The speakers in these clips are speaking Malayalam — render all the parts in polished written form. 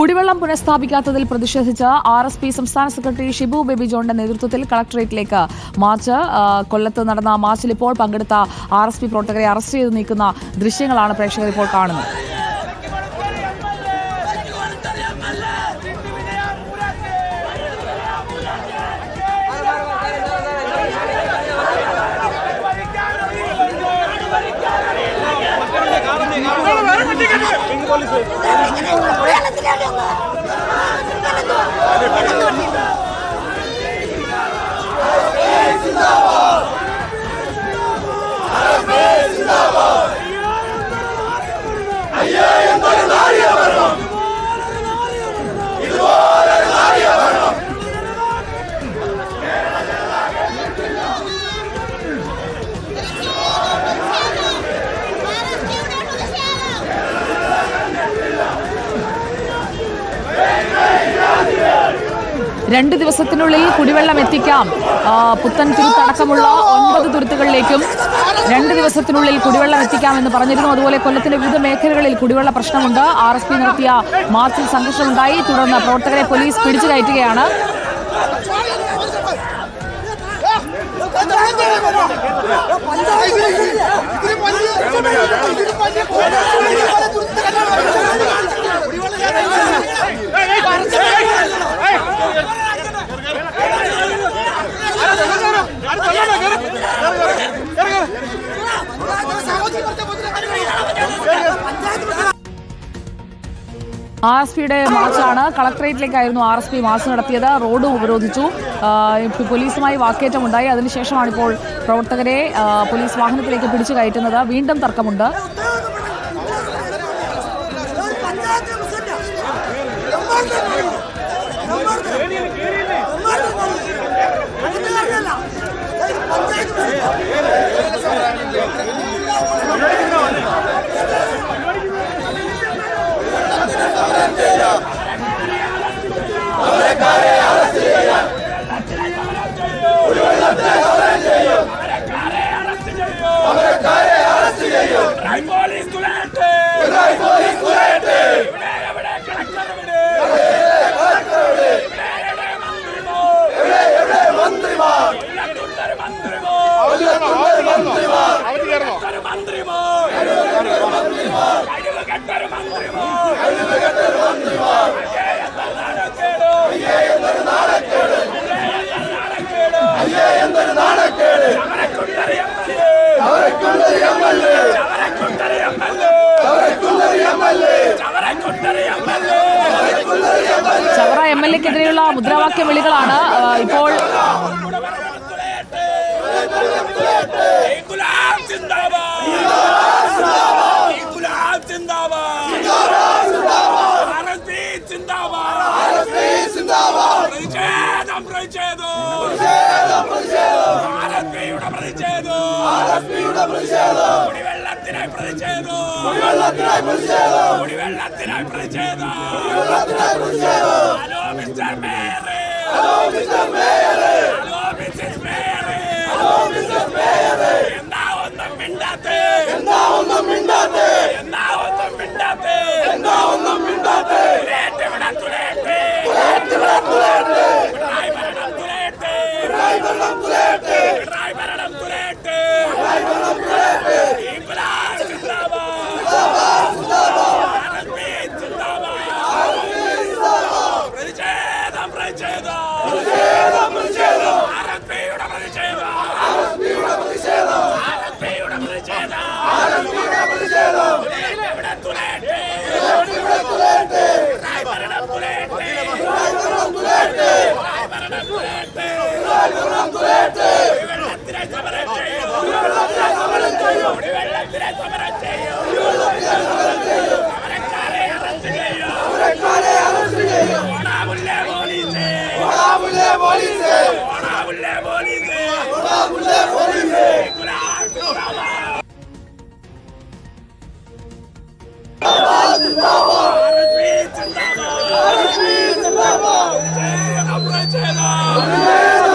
കുടിവെള്ളം പുനഃസ്ഥാപിക്കാത്തതിൽ പ്രതിഷേധിച്ച് RSP സംസ്ഥാന സെക്രട്ടറി ഷിബു ബേബി ജോണിന്റെ നേതൃത്വത്തിൽ കളക്ടറേറ്റിലേക്ക് മാർച്ച്. കൊല്ലത്ത് നടന്ന മാർച്ചിൽ ഇപ്പോൾ പങ്കെടുത്ത RSP പ്രവർത്തകരെ അറസ്റ്റ് ചെയ്ത് നീക്കുന്ന ദൃശ്യങ്ങളാണ് പ്രേക്ഷകർ ഇപ്പോൾ കാണുന്നത്. രണ്ട് ദിവസത്തിനുള്ളിൽ കുടിവെള്ളം എത്തിക്കാം. പുത്തൻ തുരുത്തടക്കമുള്ള 9 തുരുത്തുകളിലേക്കും 2 ദിവസത്തിനുള്ളിൽ കുടിവെള്ളം എത്തിക്കാമെന്ന് പറഞ്ഞിരുന്നു. അതുപോലെ കൊല്ലത്തിന്റെ വിവിധ മേഖലകളിൽ കുടിവെള്ള പ്രശ്നമുണ്ട്. RSP നടത്തിയ മാർച്ചിൽ സംഘർഷമുണ്ടായി. തുടർന്ന് പ്രവർത്തകരെ പോലീസ് പിടിച്ചു കയറ്റുകയാണ്. RSPയുടെ മാർച്ചാണ്. കളക്ടറേറ്റിലേക്കായിരുന്നു RSP മാർച്ച് നടത്തിയത്. റോഡ് ഉപരോധിച്ചു. പോലീസുമായി വാക്കേറ്റമുണ്ടായി. അതിനുശേഷമാണ് ഇപ്പോൾ പ്രവർത്തകരെ പോലീസ് വാഹനത്തിലേക്ക് പിടിച്ചു കയറ്റുന്നത്. വീണ്ടും തർക്കമുണ്ട്. ചവറ MLA-ക്കെതിരെയുള്ള മുദ്രാവാക്യ വിളികളാണ് ഇപ്പോൾ.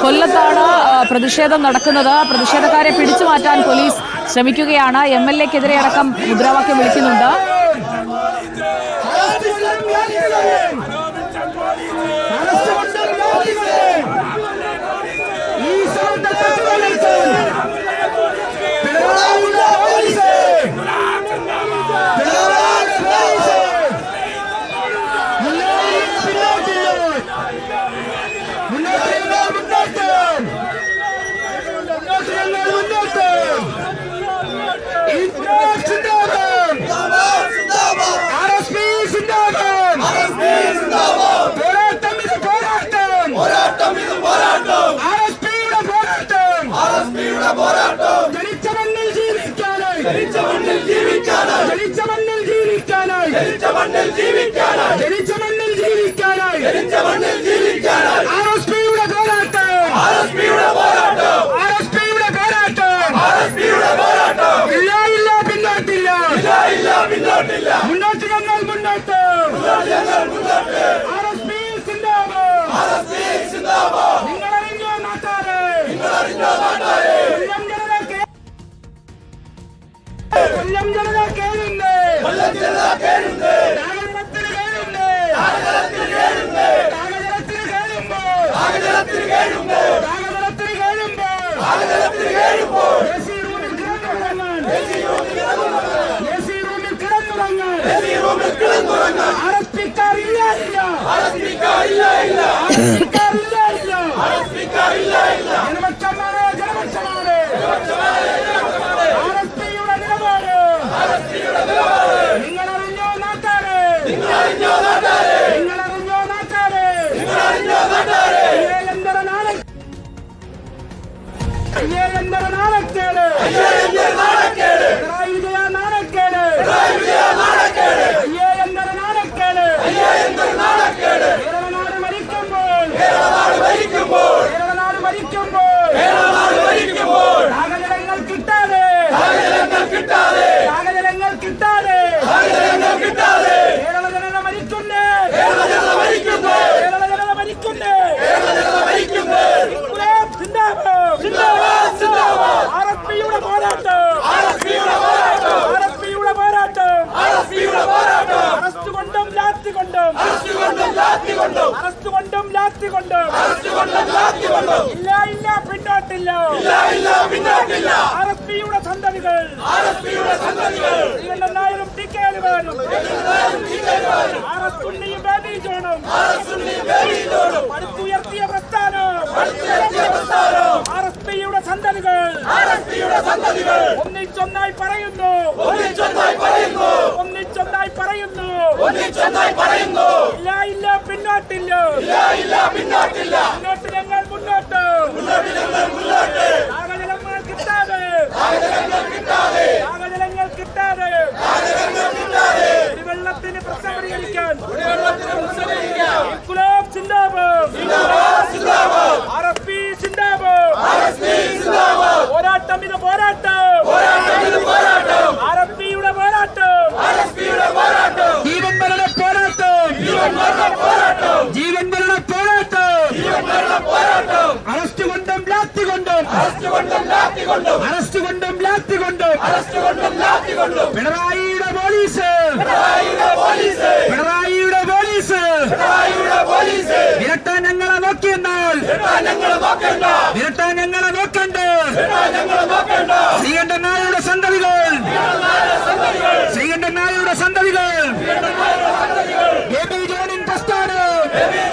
കൊല്ലത്താണ് പ്രതിഷേധം നടക്കുന്നത്. പ്രതിഷേധക്കാരെ പിടിച്ചു മാറ്റാൻ പോലീസ് ശ്രമിക്കുകയാണ്. MLA-ക്കെതിരെ അടക്കം മുദ്രാവാക്യം വിളിക്കുന്നുണ്ട്. ആർഎസ്പിയുടെ പോരാട്ടം ഇല്ല പിന്നോട്ടില്ല മുന്നോട്ട് ഞങ്ങൾ മുന്നോട്ട് ആർഎസ്പി സിന്ദാബാദ് നിങ്ങളറിഞ്ഞോ നാട്ടാരെ കൊല്ലം ജനത കേഴുന്നേ നാഗജലത്തിന് കേഴുമ്പോൾ എസി റൂമിൽ കിടന്നുറങ്ങാൻ ആർഎസ്പിക്കാരില്ല ജനപക്ഷമാണ് ആർഎസ്പിയുടെ നിലപാട് നിങ്ങളറിഞ്ഞോ നാട്ടാരെ നാണക്കേട് നാഗജലങ്ങൾ കിട്ടാതെ കേരള ജനത മരിക്കുന്നേ ആർഎസ്പിയുടെ പോരാട്ടം അറസ്റ്റ് കൊണ്ടും ലാത്തി കൊണ്ടും ഇല്ല പിന്നോട്ടില്ല ആർഎസ്പിയുടെ സന്തതികൾ നായരും ടി കെ അലിവാനും ആർഎസ്പിയും ബേബി ജോണും പടുത്തുയർത്തിയ പ്രസ്ഥാനം ആർഎസ്പിയുടെ സന്തതികൾ ഒന്നിച്ചൊന്നായി പറയുന്നു ഇല്ല പിന്നോട്ടില്ല മുന്നോട്ട് ഞങ്ങൾ മുന്നോട്ട് നാഗജലങ്ങൾ കിട്ടാതെ വെള്ളത്തിന് പ്രശ്നം പരിഹരിക്കാൻ ഇൻക്ലാബ് സിന്ദാബാദ് ആർഎസ്പി സിന്ദാബാദ് പോരാട്ടം ആർഎസ്പിയുടെ പോരാട്ടം ജീവൻ മരണ പോരാട്ടം അറസ്റ്റ് കൊണ്ടും ലാത്തി കൊണ്ടും പിണറായിയുടെ പോലീസ് വിരട്ടാൻ ഞങ്ങളെ നോക്കിയെന്നാൽ വിരട്ടാൻ ഞങ്ങളെ നോക്കണ്ടേ ശ്രീകണ്ഠൻ നായരുടെ സന്തതികൾ ബേബി ജോണിൻ പ്രസ്ഥാനം